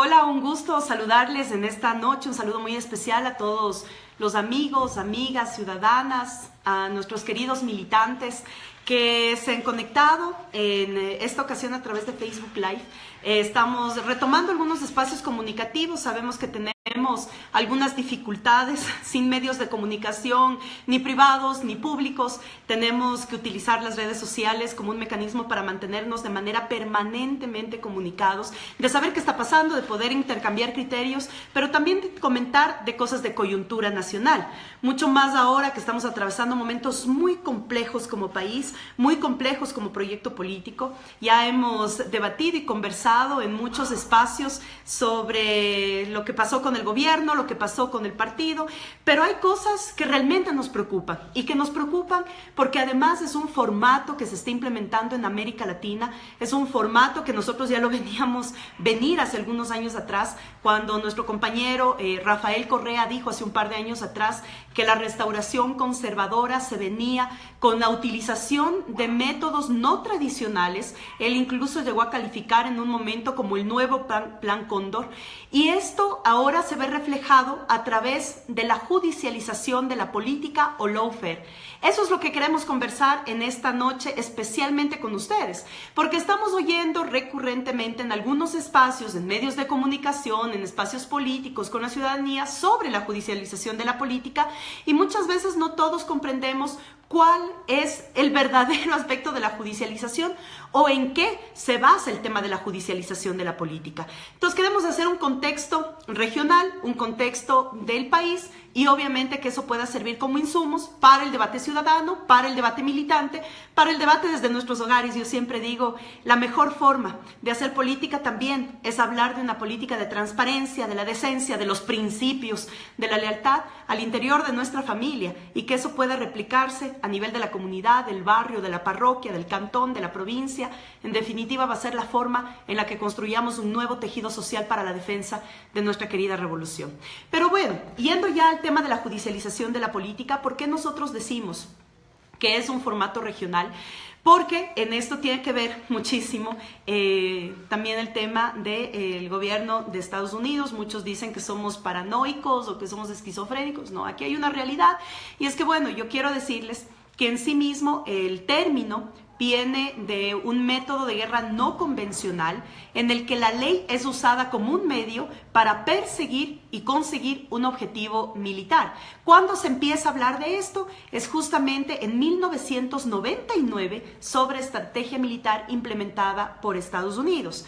Hola, un gusto saludarles en esta noche, un saludo muy especial a todos los amigos, amigas, ciudadanas, a nuestros queridos militantes que se han conectado en esta ocasión a través de Facebook Live. Estamos retomando algunos espacios comunicativos, sabemos que tenemos algunas dificultades sin medios de comunicación, ni privados ni públicos. Tenemos que utilizar las redes sociales como un mecanismo para mantenernos de manera permanentemente comunicados, de saber qué está pasando, de poder intercambiar criterios, pero también de comentar de cosas de coyuntura nacional. Mucho más ahora que estamos atravesando momentos muy complejos como país, muy complejos como proyecto político. Ya hemos debatido y conversado en muchos espacios sobre lo que pasó con el gobierno, lo que pasó con el partido, pero hay cosas que realmente nos preocupan y que nos preocupan porque además es un formato que se está implementando en América Latina, es un formato que nosotros ya lo veníamos venir hace algunos años atrás, cuando nuestro compañero Rafael Correa dijo hace un par de años atrás que la restauración conservadora se venía con la utilización de métodos no tradicionales. Él incluso llegó a calificar en un momento como el nuevo plan Cóndor, y esto ahora se ve reflejado a través de la judicialización de la política o lawfare. Eso es lo que queremos conversar en esta noche, especialmente con ustedes, porque estamos oyendo recurrentemente en algunos espacios, en medios de comunicación, en espacios políticos, con la ciudadanía, sobre la judicialización de la política, y muchas veces no todos comprendemos cuál es el verdadero aspecto de la judicialización o en qué se basa el tema de la judicialización de la política. Entonces queremos hacer un contexto regional, un contexto del país, y obviamente que eso pueda servir como insumos para el debate ciudadano, para el debate militante, para el debate desde nuestros hogares. Yo siempre digo, la mejor forma de hacer política también es hablar de una política de transparencia, de la decencia, de los principios, de la lealtad al interior de nuestra familia, y que eso pueda replicarse a nivel de la comunidad, del barrio, de la parroquia, del cantón, de la provincia. En definitiva, va a ser la forma en la que construyamos un nuevo tejido social para la defensa de nuestra querida revolución. Pero bueno, yendo ya al tema de la judicialización de la política, ¿por qué nosotros decimos que es un formato regional? Porque en esto tiene que ver muchísimo también el tema del gobierno de Estados Unidos. Muchos dicen que somos paranoicos o que somos esquizofrénicos. No, aquí hay una realidad, y es que, bueno, yo quiero decirles que en sí mismo el término viene de un método de guerra no convencional en el que la ley es usada como un medio para perseguir y conseguir un objetivo militar. ¿Cuándo se empieza a hablar de esto? Es justamente en 1999 sobre estrategia militar implementada por Estados Unidos.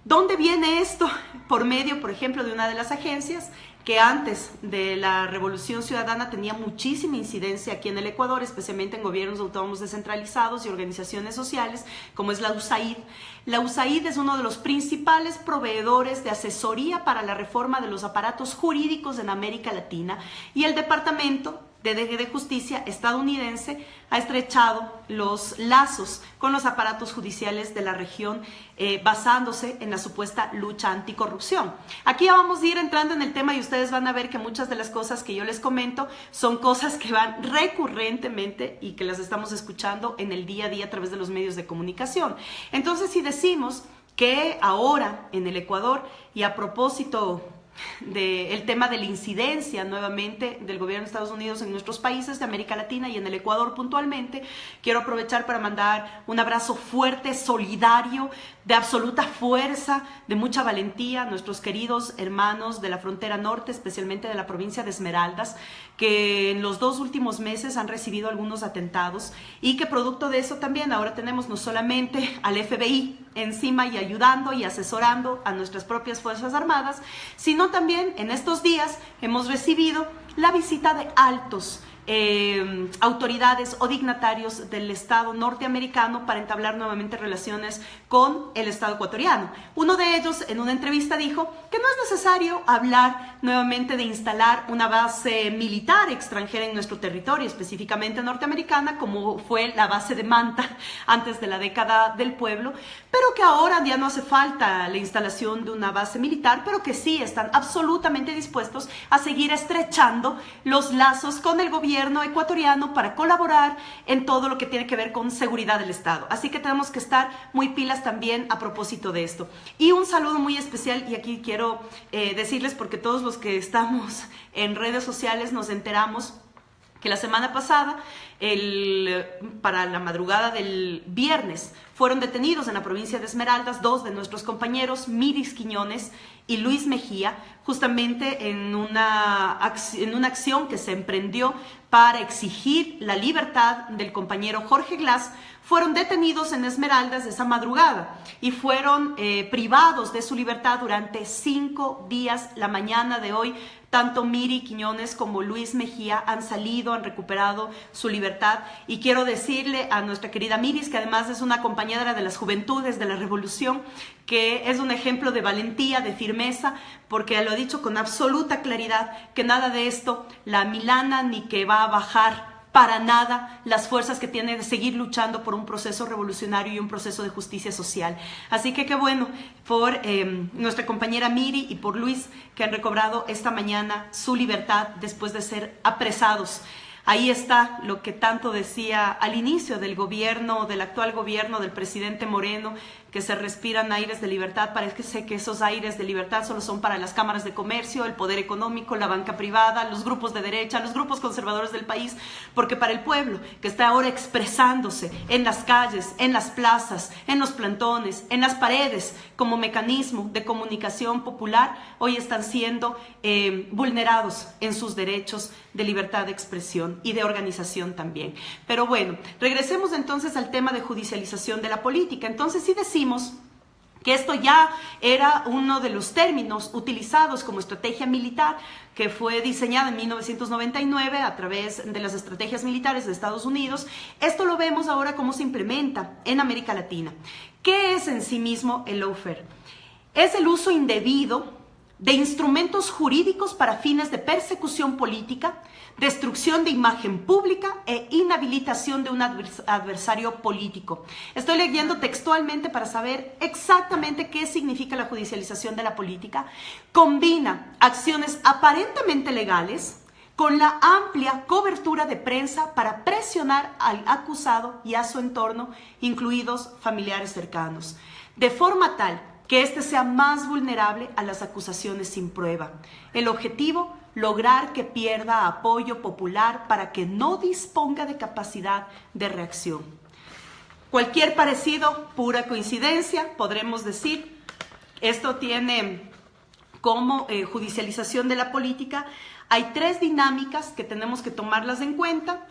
¿Dónde viene esto? Por medio, por ejemplo, de una de las agencias que antes de la Revolución Ciudadana tenía muchísima incidencia aquí en el Ecuador, especialmente en gobiernos autónomos descentralizados y organizaciones sociales, como es la USAID. La USAID es uno de los principales proveedores de asesoría para la reforma de los aparatos jurídicos en América Latina, y el Departamento de Justicia estadounidense ha estrechado los lazos con los aparatos judiciales de la región, basándose en la supuesta lucha anticorrupción. Aquí ya vamos a ir entrando en el tema, y ustedes van a ver que muchas de las cosas que yo les comento son cosas que van recurrentemente y que las estamos escuchando en el día a día a través de los medios de comunicación. Entonces, si decimos que ahora en el Ecuador, y a propósito del tema de la incidencia nuevamente del gobierno de Estados Unidos en nuestros países de América Latina y en el Ecuador puntualmente, quiero aprovechar para mandar un abrazo fuerte, solidario, de absoluta fuerza, de mucha valentía a nuestros queridos hermanos de la frontera norte, especialmente de la provincia de Esmeraldas, que en los 2 últimos meses han recibido algunos atentados, y que producto de eso también ahora tenemos no solamente al FBI encima y ayudando y asesorando a nuestras propias Fuerzas Armadas, sino también en estos días hemos recibido la visita de altos autoridades o dignatarios del Estado norteamericano para entablar nuevamente relaciones con el Estado ecuatoriano. Uno de ellos en una entrevista dijo que no es necesario hablar nuevamente de instalar una base militar extranjera en nuestro territorio, específicamente norteamericana, como fue la base de Manta antes de la década del pueblo, pero que ahora ya no hace falta la instalación de una base militar, pero que sí están absolutamente dispuestos a seguir estrechando los lazos con el gobierno gobierno ecuatoriano para colaborar en todo lo que tiene que ver con seguridad del Estado. Así que tenemos que estar muy pilas también a propósito de esto. Y un saludo muy especial, y aquí quiero decirles, porque todos los que estamos en redes sociales nos enteramos que la semana pasada, para la madrugada del viernes, fueron detenidos en la provincia de Esmeraldas 2 de nuestros compañeros, Miris Quiñones y Luis Mejía, justamente en una acción que se emprendió para exigir la libertad del compañero Jorge Glass. Fueron detenidos en Esmeraldas esa madrugada y fueron privados de su libertad durante 5 días. La mañana de hoy, tanto Miri Quiñones como Luis Mejía han salido, han recuperado su libertad. Y quiero decirle a nuestra querida Miris, que además es una compañera de las juventudes de la revolución, que es un ejemplo de valentía, de firmeza, porque lo ha dicho con absoluta claridad, que nada de esto la amilana ni que va a bajar para nada las fuerzas que tiene de seguir luchando por un proceso revolucionario y un proceso de justicia social. Así que qué bueno por nuestra compañera Miri y por Luis, que han recobrado esta mañana su libertad después de ser apresados. Ahí está lo que tanto decía al inicio del gobierno, del actual gobierno del presidente Moreno, que se respiran aires de libertad. Parece que esos aires de libertad solo son para las cámaras de comercio, el poder económico, la banca privada, los grupos de derecha, los grupos conservadores del país, porque para el pueblo que está ahora expresándose en las calles, en las plazas, en los plantones, en las paredes, como mecanismo de comunicación popular, hoy están siendo vulnerados en sus derechos de libertad de expresión y de organización también. Pero bueno, regresemos entonces al tema de judicialización de la política. Entonces sí decimos que esto ya era uno de los términos utilizados como estrategia militar, que fue diseñada en 1999 a través de las estrategias militares de Estados Unidos. Esto lo vemos ahora cómo se implementa en América Latina. ¿Qué es en sí mismo el lawfare? Es el uso indebido de instrumentos jurídicos para fines de persecución política, destrucción de imagen pública e inhabilitación de un adversario político. Estoy leyendo textualmente para saber exactamente qué significa la judicialización de la política. Combina acciones aparentemente legales con la amplia cobertura de prensa para presionar al acusado y a su entorno, incluidos familiares cercanos, de forma tal que éste sea más vulnerable a las acusaciones sin prueba. El objetivo, lograr que pierda apoyo popular para que no disponga de capacidad de reacción. Cualquier parecido, pura coincidencia, podremos decir. Esto tiene como judicialización de la política. Hay 3 dinámicas que tenemos que tomarlas en cuenta.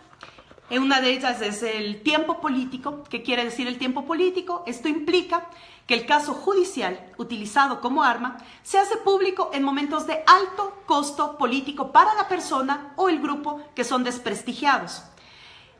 Una de ellas es el tiempo político. ¿Qué quiere decir el tiempo político? Esto implica que el caso judicial utilizado como arma se hace público en momentos de alto costo político para la persona o el grupo que son desprestigiados.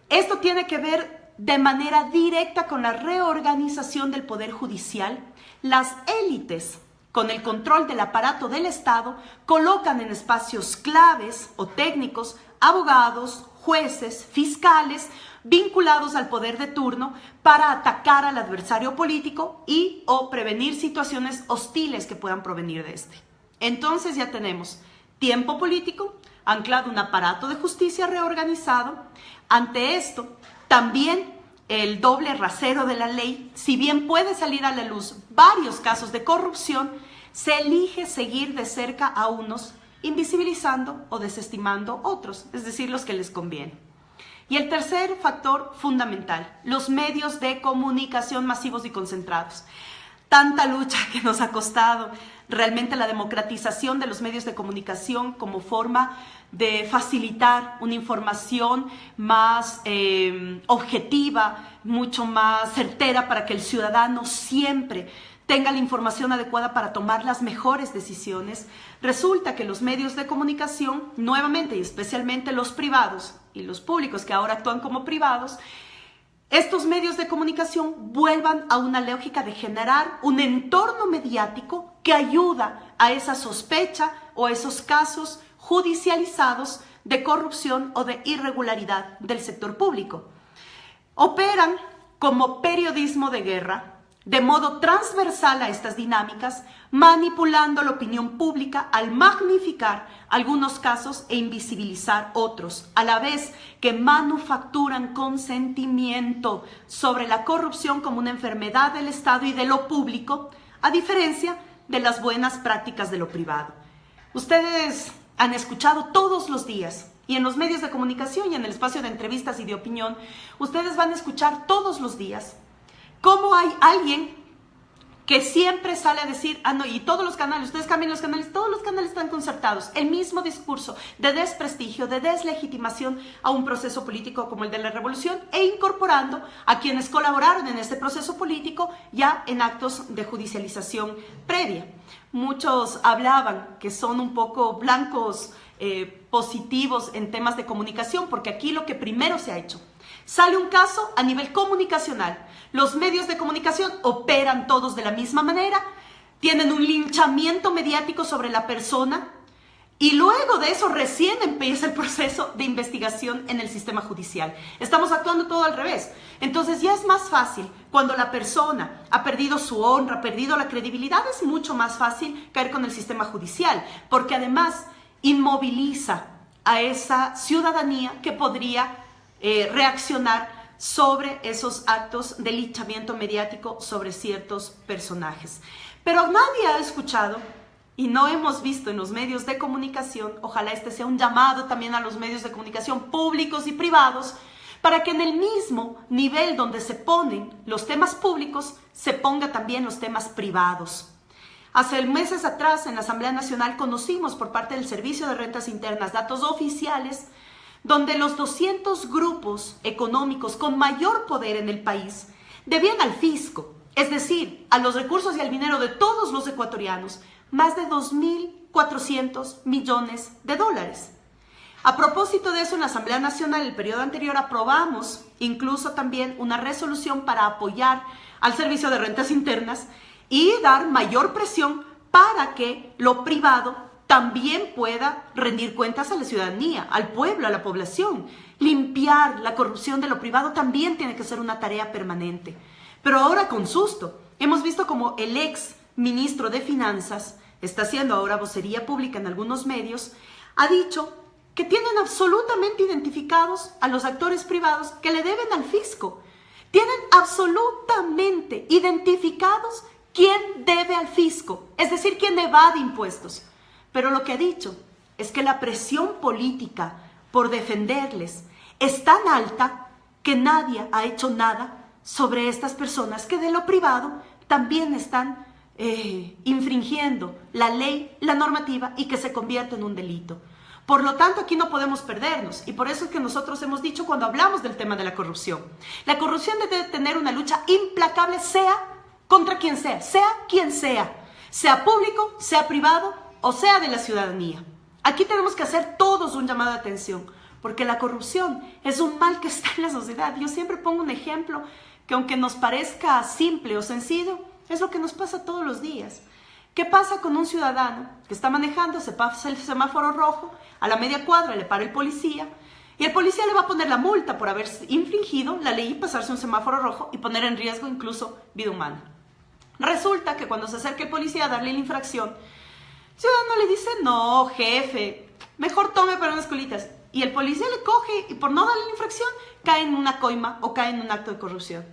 Esto tiene que ver de manera directa con la reorganización del poder judicial. Las élites, con el control del aparato del Estado, colocan en espacios claves o técnicos abogados, jueces, fiscales, vinculados al poder de turno para atacar al adversario político y o prevenir situaciones hostiles que puedan provenir de este. Entonces ya tenemos tiempo político, anclado un aparato de justicia reorganizado. Ante esto, también el doble rasero de la ley, si bien puede salir a la luz varios casos de corrupción, se elige seguir de cerca a unos, invisibilizando o desestimando otros, es decir, los que les conviene. Y el tercer factor fundamental, los medios de comunicación masivos y concentrados. Tanta lucha que nos ha costado realmente la democratización de los medios de comunicación como forma de facilitar una información más objetiva, mucho más certera para que el ciudadano siempre tenga la información adecuada para tomar las mejores decisiones. Resulta que los medios de comunicación, nuevamente y especialmente los privados y los públicos que ahora actúan como privados, estos medios de comunicación vuelvan a una lógica de generar un entorno mediático que ayuda a esa sospecha o a esos casos judicializados de corrupción o de irregularidad del sector público. Operan como periodismo de guerra, de modo transversal a estas dinámicas, manipulando la opinión pública al magnificar algunos casos e invisibilizar otros, a la vez que manufacturan consentimiento sobre la corrupción como una enfermedad del Estado y de lo público, a diferencia de las buenas prácticas de lo privado. Ustedes han escuchado todos los días, y en los medios de comunicación y en el espacio de entrevistas y de opinión, ustedes van a escuchar todos los días cómo hay alguien que siempre sale a decir, no, y todos los canales, ustedes cambian los canales, todos los canales están concertados, el mismo discurso de desprestigio, de deslegitimación a un proceso político como el de la revolución, e incorporando a quienes colaboraron en este proceso político ya en actos de judicialización previa. Muchos hablaban que son un poco blancos positivos en temas de comunicación, porque aquí lo que primero se ha hecho, sale un caso a nivel comunicacional, los medios de comunicación operan todos de la misma manera, tienen un linchamiento mediático sobre la persona y luego de eso recién empieza el proceso de investigación en el sistema judicial. Estamos actuando todo al revés. Entonces ya es más fácil cuando la persona ha perdido su honra, ha perdido la credibilidad, es mucho más fácil caer con el sistema judicial, porque además inmoviliza a esa ciudadanía que podría reaccionar sobre esos actos de linchamiento mediático sobre ciertos personajes. Pero nadie ha escuchado y no hemos visto en los medios de comunicación, ojalá este sea un llamado también a los medios de comunicación públicos y privados, para que en el mismo nivel donde se ponen los temas públicos, se ponga también los temas privados. Hace meses atrás en la Asamblea Nacional conocimos por parte del Servicio de Rentas Internas datos oficiales donde los 200 grupos económicos con mayor poder en el país debían al fisco, es decir, a los recursos y al dinero de todos los ecuatorianos, más de 2.400 millones de dólares. A propósito de eso, en la Asamblea Nacional, el periodo anterior, aprobamos incluso también una resolución para apoyar al Servicio de Rentas Internas y dar mayor presión para que lo privado también pueda rendir cuentas a la ciudadanía, al pueblo, a la población. Limpiar la corrupción de lo privado también tiene que ser una tarea permanente. Pero ahora con susto, hemos visto como el ex ministro de Finanzas, está haciendo ahora vocería pública en algunos medios, ha dicho que tienen absolutamente identificados a los actores privados que le deben al fisco. Tienen absolutamente identificados quién debe al fisco, es decir, quién evade impuestos. Pero lo que ha dicho es que la presión política por defenderles es tan alta que nadie ha hecho nada sobre estas personas que de lo privado también están infringiendo la ley, la normativa y que se convierte en un delito. Por lo tanto, aquí no podemos perdernos y por eso es que nosotros hemos dicho cuando hablamos del tema de la corrupción. La corrupción debe tener una lucha implacable, sea contra quien sea público, sea privado o sea de la ciudadanía. Aquí tenemos que hacer todos un llamado de atención, porque la corrupción es un mal que está en la sociedad. Yo siempre pongo un ejemplo que aunque nos parezca simple o sencillo, es lo que nos pasa todos los días. ¿Qué pasa con un ciudadano que está manejando, se pasa el semáforo rojo, a la media cuadra le para el policía, y el policía le va a poner la multa por haber infringido la ley y pasarse un semáforo rojo y poner en riesgo incluso vida humana? Resulta que cuando se acerca el policía a darle la infracción, el ciudadano le dice, no, jefe, mejor tome para unas colitas. Y el policía le coge y por no darle la infracción, cae en una coima o cae en un acto de corrupción.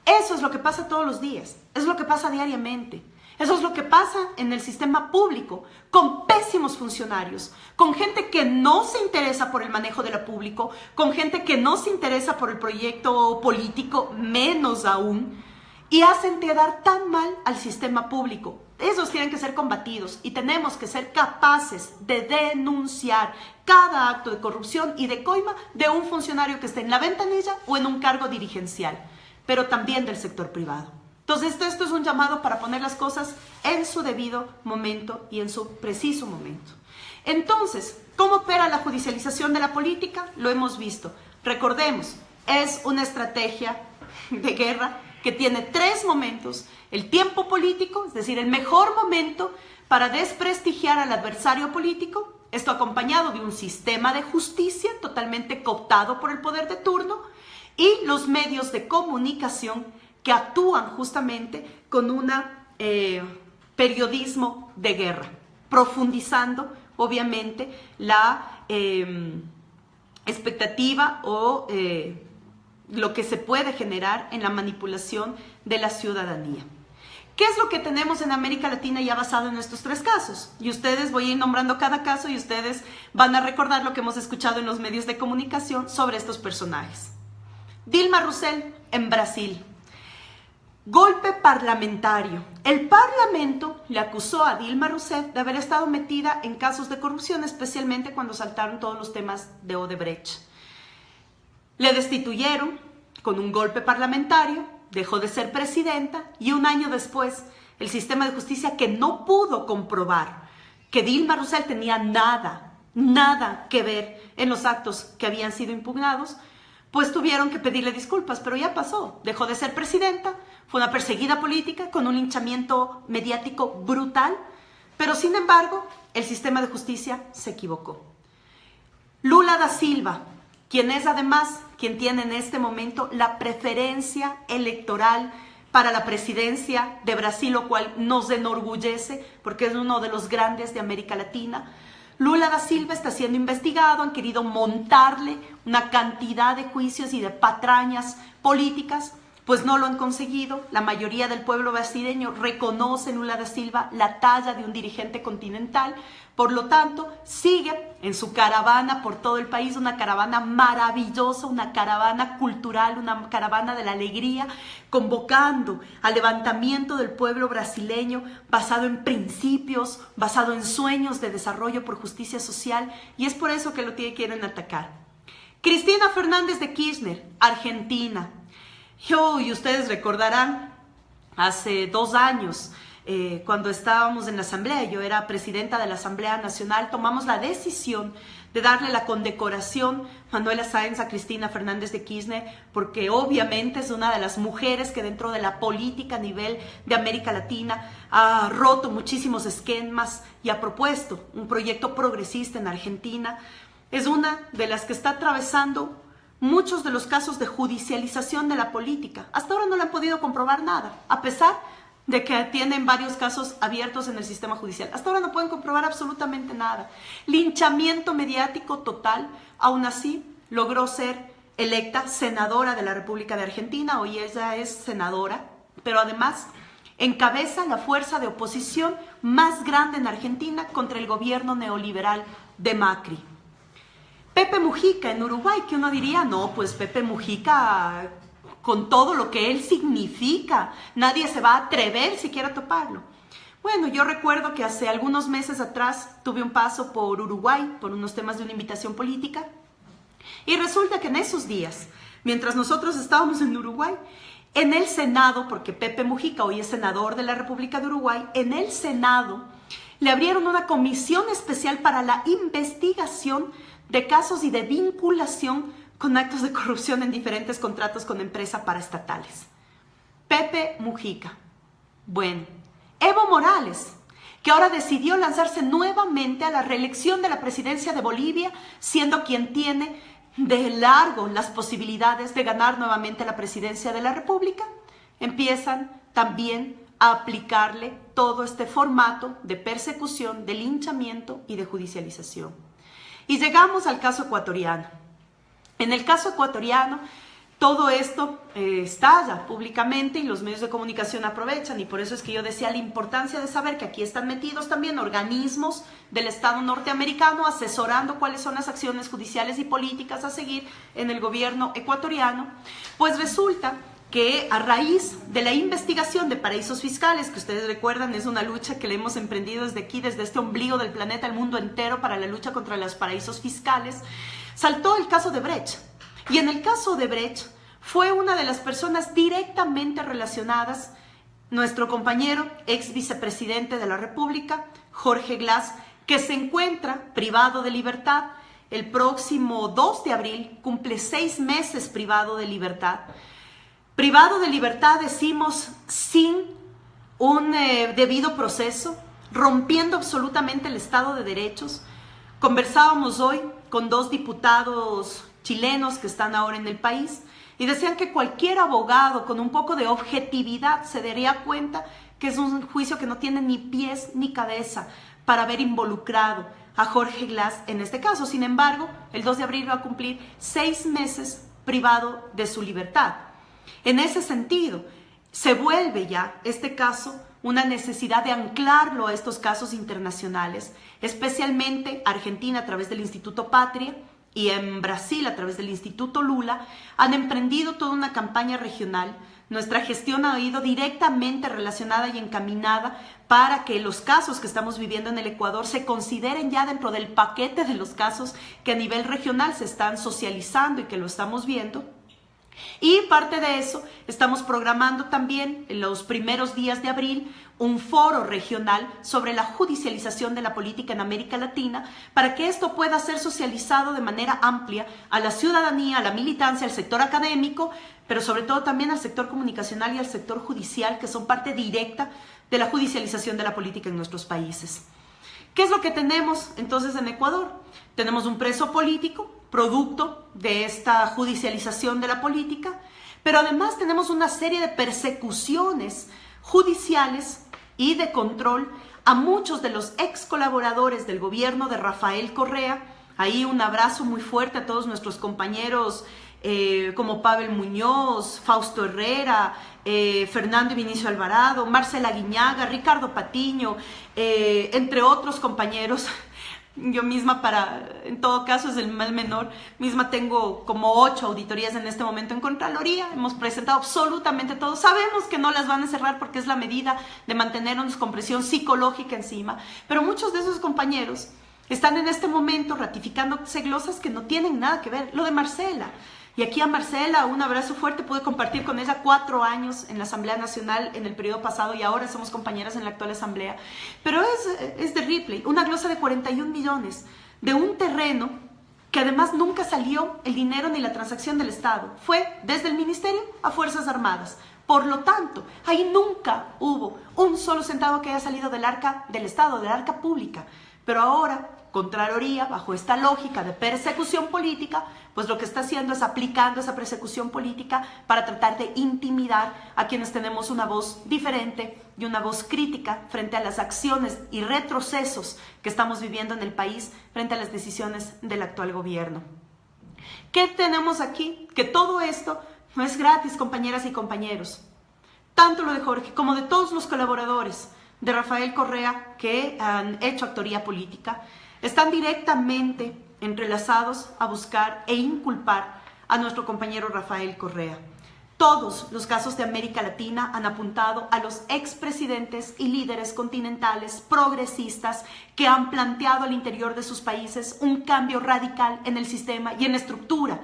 Eso es lo que pasa todos los días, es lo que pasa diariamente. Eso es lo que pasa en el sistema público, con pésimos funcionarios, con gente que no se interesa por el manejo de lo público, con gente que no se interesa por el proyecto político, menos aún, y hacen quedar tan mal al sistema público. Esos tienen que ser combatidos y tenemos que ser capaces de denunciar cada acto de corrupción y de coima de un funcionario que esté en la ventanilla o en un cargo dirigencial, pero también del sector privado. Entonces, esto es un llamado para poner las cosas en su debido momento y en su preciso momento. Entonces, ¿cómo opera la judicialización de la política? Lo hemos visto. Recordemos, es una estrategia de guerra que tiene 3 momentos: el tiempo político, es decir, el mejor momento para desprestigiar al adversario político, esto acompañado de un sistema de justicia totalmente cooptado por el poder de turno, y los medios de comunicación que actúan justamente con un periodismo de guerra, profundizando obviamente la expectativa o lo que se puede generar en la manipulación de la ciudadanía. ¿Qué es lo que tenemos en América Latina ya basado en estos tres casos? Y ustedes, voy a ir nombrando cada caso y ustedes van a recordar lo que hemos escuchado en los medios de comunicación sobre estos personajes. Dilma Rousseff en Brasil. Golpe parlamentario. El Parlamento le acusó a Dilma Rousseff de haber estado metida en casos de corrupción, especialmente cuando saltaron todos los temas de Odebrecht. Le destituyeron con un golpe parlamentario, dejó de ser presidenta y un año después el sistema de justicia, que no pudo comprobar que Dilma Rousseff tenía nada que ver en los actos que habían sido impugnados, pues tuvieron que pedirle disculpas, pero ya pasó, dejó de ser presidenta, fue una perseguida política con un linchamiento mediático brutal, pero sin embargo el sistema de justicia se equivocó. Lula da Silva, quien es además quien tiene en este momento la preferencia electoral para la presidencia de Brasil, lo cual nos enorgullece porque es uno de los grandes de América Latina. Lula da Silva está siendo investigado, han querido montarle una cantidad de juicios y de patrañas políticas, pues no lo han conseguido. La mayoría del pueblo brasileño reconoce en Lula da Silva la talla de un dirigente continental, por lo tanto sigue en su caravana por todo el país, una caravana maravillosa, una caravana cultural, una caravana de la alegría, convocando al levantamiento del pueblo brasileño basado en principios, basado en sueños de desarrollo por justicia social, y es por eso que lo quieren atacar. Cristina Fernández de Kirchner, Argentina. Y ustedes recordarán, hace 2 años, cuando estábamos en la Asamblea, yo era presidenta de la Asamblea Nacional, tomamos la decisión de darle la condecoración Manuela Sáenz a Cristina Fernández de Kirchner, porque obviamente es una de las mujeres que dentro de la política a nivel de América Latina ha roto muchísimos esquemas y ha propuesto un proyecto progresista en Argentina. Es una de las que está atravesando muchos de los casos de judicialización de la política. Hasta ahora no le han podido comprobar nada, a pesar de que tienen varios casos abiertos en el sistema judicial. Hasta ahora no pueden comprobar absolutamente nada. Linchamiento mediático total. Aún así, logró ser electa senadora de la República de Argentina. Hoy ella es senadora, pero además encabeza la fuerza de oposición más grande en Argentina contra el gobierno neoliberal de Macri. Pepe Mujica en Uruguay, que uno diría, no, pues Pepe Mujica, con todo lo que él significa, nadie se va a atrever siquiera a toparlo. Bueno, yo recuerdo que hace algunos meses atrás tuve un paso por Uruguay, por unos temas de una invitación política, y resulta que en esos días, mientras nosotros estábamos en Uruguay, en el Senado, porque Pepe Mujica hoy es senador de la República de Uruguay, en el Senado le abrieron una comisión especial para la investigación de casos y de vinculación con actos de corrupción en diferentes contratos con empresas paraestatales. Pepe Mujica. Bueno, Evo Morales, que ahora decidió lanzarse nuevamente a la reelección de la presidencia de Bolivia, siendo quien tiene de largo las posibilidades de ganar nuevamente la presidencia de la República, empiezan también a aplicarle todo este formato de persecución, de linchamiento y de judicialización. Y llegamos al caso ecuatoriano. En el caso ecuatoriano, todo esto estalla públicamente y los medios de comunicación aprovechan, y por eso es que yo decía la importancia de saber que aquí están metidos también organismos del Estado norteamericano asesorando cuáles son las acciones judiciales y políticas a seguir en el gobierno ecuatoriano. Pues resulta que a raíz de la investigación de paraísos fiscales, que ustedes recuerdan es una lucha que le hemos emprendido desde aquí, desde este ombligo del planeta, el mundo entero, para la lucha contra los paraísos fiscales, saltó el caso de Brecht. Y en el caso de Brecht fue una de las personas directamente relacionadas, nuestro compañero, ex vicepresidente de la República, Jorge Glass, que se encuentra privado de libertad. El próximo 2 de abril cumple 6 meses privado de libertad. Privado de libertad, decimos, sin un debido proceso, rompiendo absolutamente el Estado de Derechos. Conversábamos hoy con 2 diputados chilenos que están ahora en el país y decían que cualquier abogado con un poco de objetividad se daría cuenta que es un juicio que no tiene ni pies ni cabeza para haber involucrado a Jorge Glass en este caso. Sin embargo, el 2 de abril va a cumplir 6 meses privado de su libertad. En ese sentido, se vuelve ya este caso una necesidad de anclarlo a estos casos internacionales, especialmente Argentina a través del Instituto Patria y en Brasil a través del Instituto Lula, han emprendido toda una campaña regional. Nuestra gestión ha ido directamente relacionada y encaminada para que los casos que estamos viviendo en el Ecuador se consideren ya dentro del paquete de los casos que a nivel regional se están socializando y que lo estamos viendo. Y parte de eso, estamos programando también en los primeros días de abril un foro regional sobre la judicialización de la política en América Latina para que esto pueda ser socializado de manera amplia a la ciudadanía, a la militancia, al sector académico, pero sobre todo también al sector comunicacional y al sector judicial, que son parte directa de la judicialización de la política en nuestros países. ¿Qué es lo que tenemos entonces en Ecuador? Tenemos un preso político, producto de esta judicialización de la política, pero además tenemos una serie de persecuciones judiciales y de control a muchos de los ex colaboradores del gobierno de Rafael Correa. Ahí un abrazo muy fuerte a todos nuestros compañeros como Pavel Muñoz, Fausto Herrera, Fernando y Vinicio Alvarado, Marcela Guiñaga, Ricardo Patiño, entre otros compañeros. Yo misma, en todo caso es el mal menor, misma tengo como 8 auditorías en este momento en Contraloría, hemos presentado absolutamente todo, sabemos que no las van a cerrar porque es la medida de mantenernos con presión psicológica encima, pero muchos de esos compañeros están en este momento ratificándose glosas que no tienen nada que ver. Lo de Marcela, y aquí a Marcela un abrazo fuerte, pude compartir con ella 4 años en la Asamblea Nacional en el periodo pasado y ahora somos compañeras en la actual Asamblea, pero es de Ripley, una glosa de 41 millones de un terreno que además nunca salió el dinero ni la transacción del Estado, fue desde el Ministerio a Fuerzas Armadas. Por lo tanto, ahí nunca hubo un solo centavo que haya salido del arca del Estado, del arca pública, pero ahora Contraloría, bajo esta lógica de persecución política, pues lo que está haciendo es aplicando esa persecución política para tratar de intimidar a quienes tenemos una voz diferente y una voz crítica frente a las acciones y retrocesos que estamos viviendo en el país frente a las decisiones del actual gobierno. ¿Qué tenemos aquí? Que todo esto no es gratis, compañeras y compañeros. Tanto lo de Jorge como de todos los colaboradores de Rafael Correa que han hecho actoría política, están directamente entrelazados a buscar e inculpar a nuestro compañero Rafael Correa. Todos los casos de América Latina han apuntado a los expresidentes y líderes continentales progresistas que han planteado al interior de sus países un cambio radical en el sistema y en la estructura.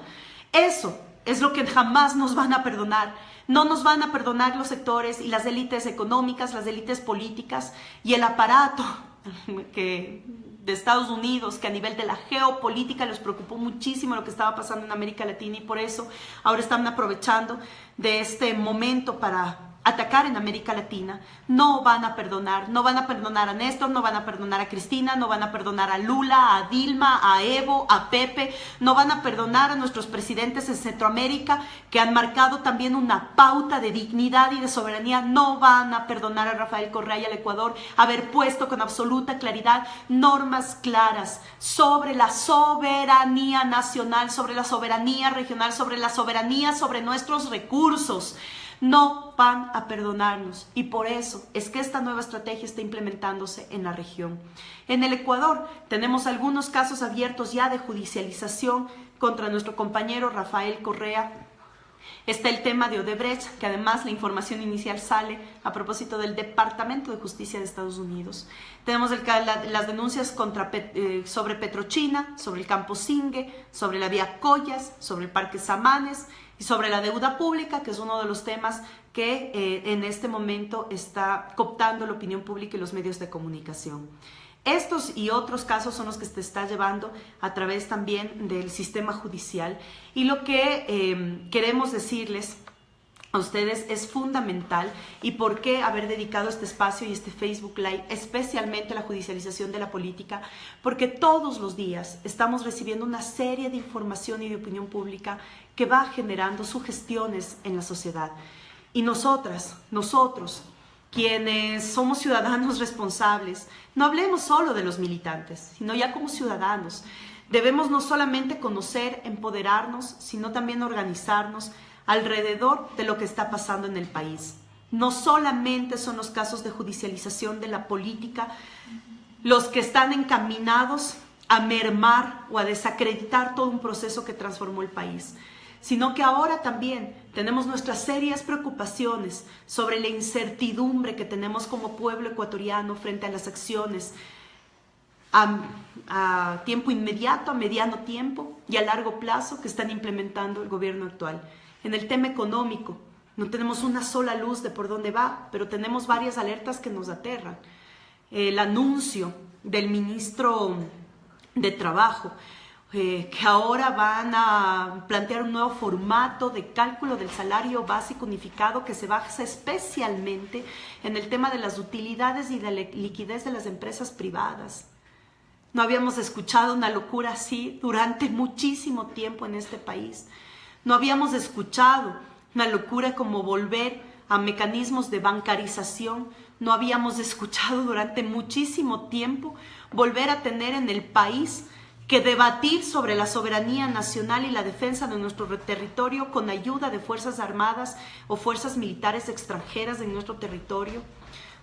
Eso es lo que jamás nos van a perdonar. No nos van a perdonar los sectores y las élites económicas, las élites políticas y el aparato de Estados Unidos, que a nivel de la geopolítica les preocupó muchísimo lo que estaba pasando en América Latina y por eso ahora están aprovechando de este momento para atacar en América Latina. No van a perdonar a Néstor, no van a perdonar a Cristina, no van a perdonar a Lula, a Dilma, a Evo, a Pepe, no van a perdonar a nuestros presidentes en Centroamérica que han marcado también una pauta de dignidad y de soberanía. No van a perdonar a Rafael Correa y al Ecuador haber puesto con absoluta claridad normas claras sobre la soberanía nacional, sobre la soberanía regional, sobre la soberanía sobre nuestros recursos. No van a perdonarnos y por eso es que esta nueva estrategia está implementándose en la región. En el Ecuador tenemos algunos casos abiertos ya de judicialización contra nuestro compañero Rafael Correa. Está el tema de Odebrecht, que además la información inicial sale a propósito del Departamento de Justicia de Estados Unidos. Tenemos las denuncias sobre Petrochina, sobre el Campo Singue, sobre la vía Collas, sobre el Parque Samanes y sobre la deuda pública, que es uno de los temas que en este momento está cooptando la opinión pública y los medios de comunicación. Estos y otros casos son los que se está llevando a través también del sistema judicial y lo que queremos decirles a ustedes es fundamental y por qué haber dedicado este espacio y este Facebook Live especialmente a la judicialización de la política, porque todos los días estamos recibiendo una serie de información y de opinión pública que va generando sugestiones en la sociedad. Y nosotros, quienes somos ciudadanos responsables, no hablemos solo de los militantes, sino ya como ciudadanos. Debemos no solamente conocer, empoderarnos, sino también organizarnos alrededor de lo que está pasando en el país. No solamente son los casos de judicialización de la política los que están encaminados a mermar o a desacreditar todo un proceso que transformó el país, sino que ahora también tenemos nuestras serias preocupaciones sobre la incertidumbre que tenemos como pueblo ecuatoriano frente a las acciones a tiempo inmediato, a mediano tiempo y a largo plazo que están implementando el gobierno actual. En el tema económico, no tenemos una sola luz de por dónde va, pero tenemos varias alertas que nos aterran. El anuncio del ministro de Trabajo, que ahora van a plantear un nuevo formato de cálculo del salario básico unificado que se basa especialmente en el tema de las utilidades y de la liquidez de las empresas privadas. No habíamos escuchado una locura así durante muchísimo tiempo en este país. No habíamos escuchado una locura como volver a mecanismos de bancarización. No habíamos escuchado durante muchísimo tiempo volver a tener en el país que debatir sobre la soberanía nacional y la defensa de nuestro territorio con ayuda de fuerzas armadas o fuerzas militares extranjeras en nuestro territorio.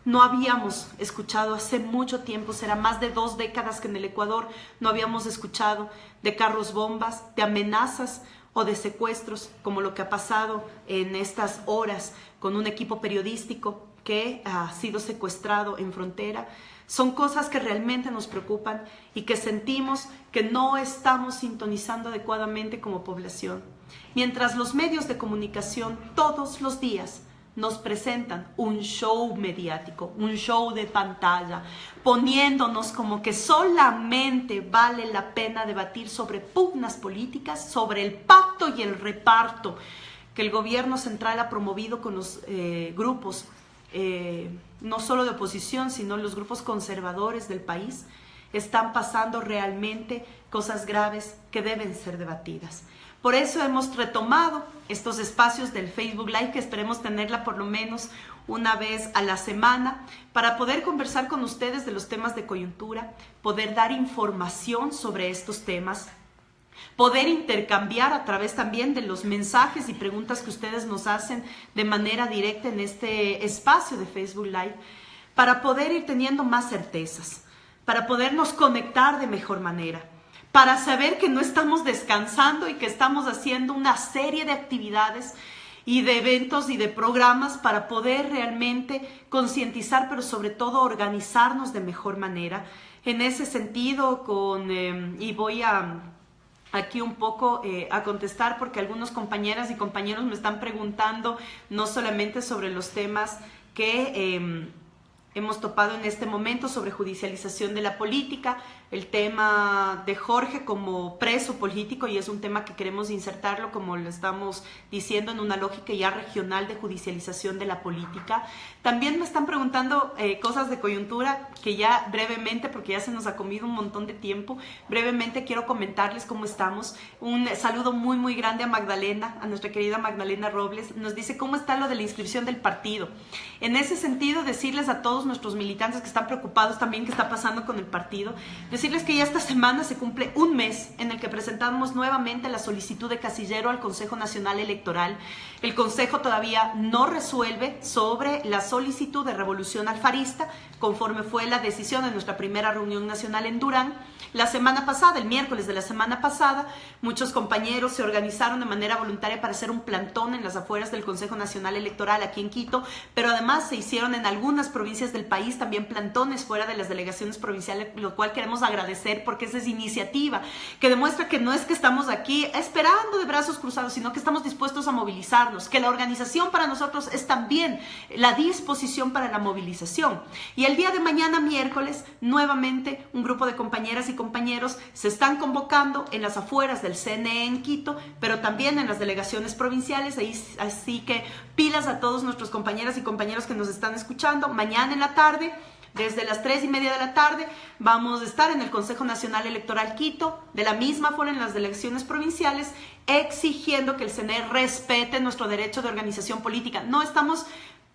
No habíamos escuchado hace mucho tiempo, será más de 2 décadas que en el Ecuador no habíamos escuchado de carros bombas, de amenazas o de secuestros, como lo que ha pasado en estas horas con un equipo periodístico que ha sido secuestrado en frontera. Son cosas que realmente nos preocupan y que sentimos que no estamos sintonizando adecuadamente como población. Mientras los medios de comunicación todos los días nos presentan un show mediático, un show de pantalla, poniéndonos como que solamente vale la pena debatir sobre pugnas políticas, sobre el pacto y el reparto que el gobierno central ha promovido con los grupos, no solo de oposición, sino los grupos conservadores del país. Están pasando realmente cosas graves que deben ser debatidas. Por eso hemos retomado estos espacios del Facebook Live, que esperemos tenerla por lo menos una vez a la semana, para poder conversar con ustedes de los temas de coyuntura, poder dar información sobre estos temas, poder intercambiar a través también de los mensajes y preguntas que ustedes nos hacen de manera directa en este espacio de Facebook Live, para poder ir teniendo más certezas, para podernos conectar de mejor manera, para saber que no estamos descansando y que estamos haciendo una serie de actividades y de eventos y de programas para poder realmente concientizar, pero sobre todo organizarnos de mejor manera. En ese sentido, y voy aquí un poco a contestar, porque algunos compañeras y compañeros me están preguntando no solamente sobre los temas que hemos topado en este momento sobre judicialización de la política, el tema de Jorge como preso político, y es un tema que queremos insertarlo, como lo estamos diciendo, en una lógica ya regional de judicialización de la política. También me están preguntando cosas de coyuntura que ya brevemente, porque ya se nos ha comido un montón de tiempo, brevemente quiero comentarles cómo estamos. Un saludo muy muy grande a Magdalena, a nuestra querida Magdalena Robles. Nos dice cómo está lo de la inscripción del partido. En ese sentido, decirles a todos nuestros militantes que están preocupados también qué está pasando con el partido, decirles que ya esta semana se cumple un mes en el que presentamos nuevamente la solicitud de casillero al Consejo Nacional Electoral. El Consejo todavía no resuelve sobre la solicitud de revolución alfarista, conforme fue la decisión de nuestra primera reunión nacional en Durán. La semana pasada, el miércoles de la semana pasada, muchos compañeros se organizaron de manera voluntaria para hacer un plantón en las afueras del Consejo Nacional Electoral aquí en Quito, pero además se hicieron en algunas provincias del país también plantones fuera de las delegaciones provinciales, lo cual queremos agradecer, porque esa es iniciativa que demuestra que no es que estamos aquí esperando de brazos cruzados, sino que estamos dispuestos a movilizarnos, que la organización para nosotros es también la disposición para la movilización. Y el día de mañana, miércoles, nuevamente un grupo de compañeras y compañeros se están convocando en las afueras del CNE en Quito, pero también en las delegaciones provinciales. Así que pilas a todos nuestros compañeras y compañeros que nos están escuchando. Mañana en la tarde Desde las 3:30 de la tarde vamos a estar en el Consejo Nacional Electoral Quito, de la misma forma en las elecciones provinciales, exigiendo que el CNE respete nuestro derecho de organización política. No estamos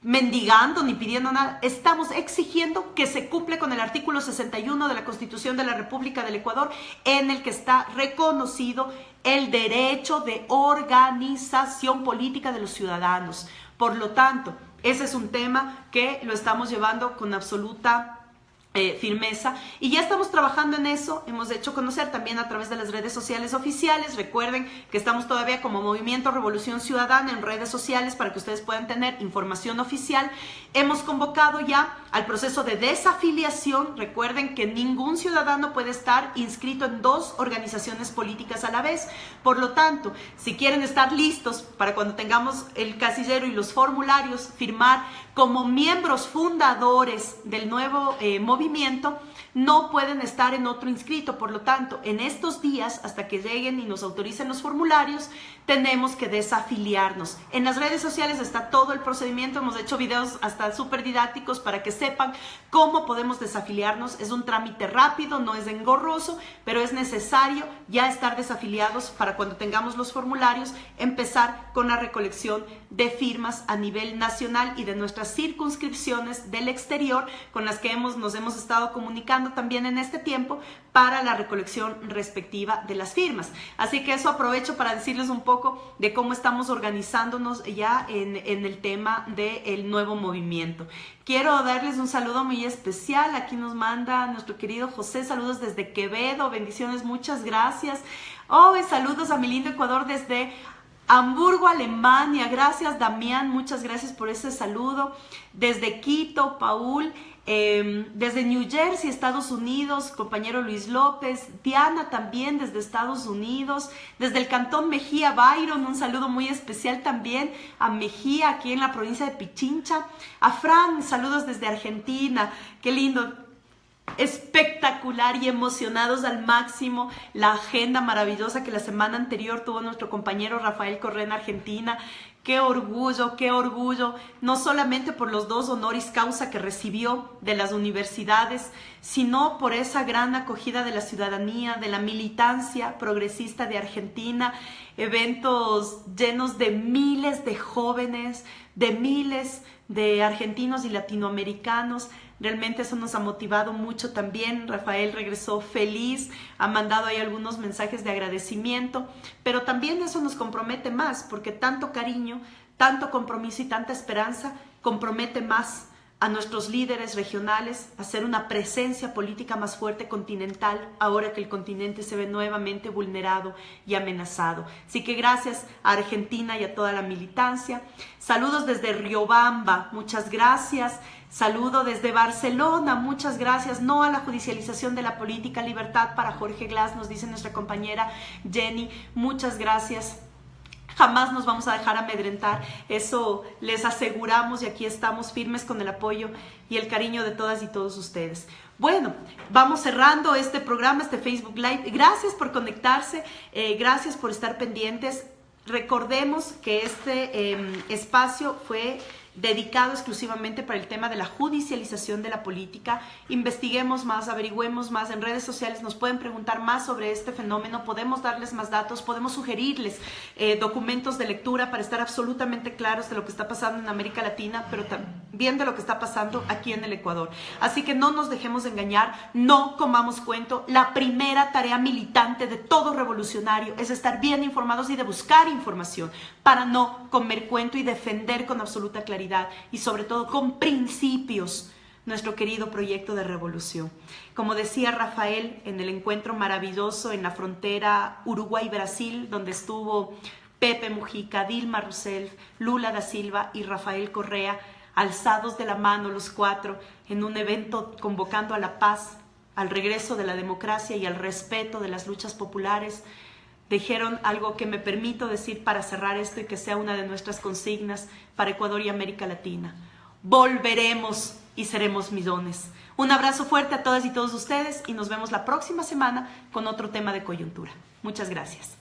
mendigando ni pidiendo nada, estamos exigiendo que se cumpla con el artículo 61 de la Constitución de la República del Ecuador, en el que está reconocido el derecho de organización política de los ciudadanos. Por lo tanto, ese es un tema que lo estamos llevando con absoluta firmeza, y ya estamos trabajando en eso. Hemos hecho conocer también a través de las redes sociales oficiales. Recuerden que estamos todavía como Movimiento Revolución Ciudadana en redes sociales para que ustedes puedan tener información oficial. Hemos convocado ya al proceso de desafiliación. Recuerden que ningún ciudadano puede estar inscrito en 2 organizaciones políticas a la vez. Por lo tanto, si quieren estar listos para cuando tengamos el casillero y los formularios, firmar como miembros fundadores del nuevo movimiento, no pueden estar en otro inscrito. Por lo tanto, en estos días, hasta que lleguen y nos autoricen los formularios, tenemos que desafiliarnos. En las redes sociales está todo el procedimiento. Hemos hecho videos hasta súper didácticos para que sepan cómo podemos desafiliarnos. Es un trámite rápido, no es engorroso, pero es necesario ya estar desafiliados para cuando tengamos los formularios empezar con la recolección de firmas a nivel nacional y de nuestras circunscripciones del exterior, con las que nos hemos estado comunicando también en este tiempo para la recolección respectiva de las firmas. Así que eso aprovecho para decirles un poco de cómo estamos organizándonos ya en el tema del nuevo movimiento. Quiero darles un saludo muy especial. Aquí nos manda nuestro querido José, saludos desde Quevedo, bendiciones, muchas gracias. Saludos a mi lindo Ecuador desde Hamburgo, Alemania. Gracias, Damián, muchas gracias por ese saludo. Desde Quito, Paul. Desde New Jersey, Estados Unidos, compañero Luis López. Diana también desde Estados Unidos. Desde el Cantón Mejía, Byron, un saludo muy especial también a Mejía, aquí en la provincia de Pichincha. A Fran, saludos desde Argentina. Qué lindo. Espectacular y emocionados al máximo la agenda maravillosa que la semana anterior tuvo nuestro compañero Rafael Correa en Argentina. Qué orgullo, no solamente por los 2 honoris causa que recibió de las universidades, sino por esa gran acogida de la ciudadanía, de la militancia progresista de Argentina, eventos llenos de miles de jóvenes, de miles de argentinos y latinoamericanos. Realmente eso nos ha motivado mucho también. Rafael regresó feliz, ha mandado ahí algunos mensajes de agradecimiento, pero también eso nos compromete más, porque tanto cariño, tanto compromiso y tanta esperanza compromete más a nuestros líderes regionales a hacer una presencia política más fuerte continental, ahora que el continente se ve nuevamente vulnerado y amenazado. Así que gracias a Argentina y a toda la militancia. Saludos desde Riobamba, muchas gracias. Saludo desde Barcelona, muchas gracias. No a la judicialización de la política, libertad para Jorge Glass, nos dice nuestra compañera Jenny. Muchas gracias. Jamás nos vamos a dejar amedrentar, eso les aseguramos, y aquí estamos firmes con el apoyo y el cariño de todas y todos ustedes. Bueno, vamos cerrando este programa, este Facebook Live. Gracias por conectarse, gracias por estar pendientes. Recordemos que este espacio fue dedicado exclusivamente para el tema de la judicialización de la política. Investiguemos más, averigüemos más. En redes sociales nos pueden preguntar más sobre este fenómeno, podemos darles más datos, podemos sugerirles documentos de lectura para estar absolutamente claros de lo que está pasando en América Latina, pero también de lo que está pasando aquí en el Ecuador. Así que no nos dejemos engañar, no comamos cuento. La primera tarea militante de todo revolucionario es estar bien informados y de buscar información para no comer cuento y defender con absoluta claridad y sobre todo con principios nuestro querido proyecto de revolución. Como decía Rafael en el encuentro maravilloso en la frontera Uruguay-Brasil, donde estuvo Pepe Mujica, Dilma Rousseff, Lula da Silva y Rafael Correa, alzados de la mano los 4 en un evento convocando a la paz, al regreso de la democracia y al respeto de las luchas populares, dijeron algo que me permito decir para cerrar esto y que sea una de nuestras consignas para Ecuador y América Latina. Volveremos y seremos millones. Un abrazo fuerte a todas y todos ustedes y nos vemos la próxima semana con otro tema de coyuntura. Muchas gracias.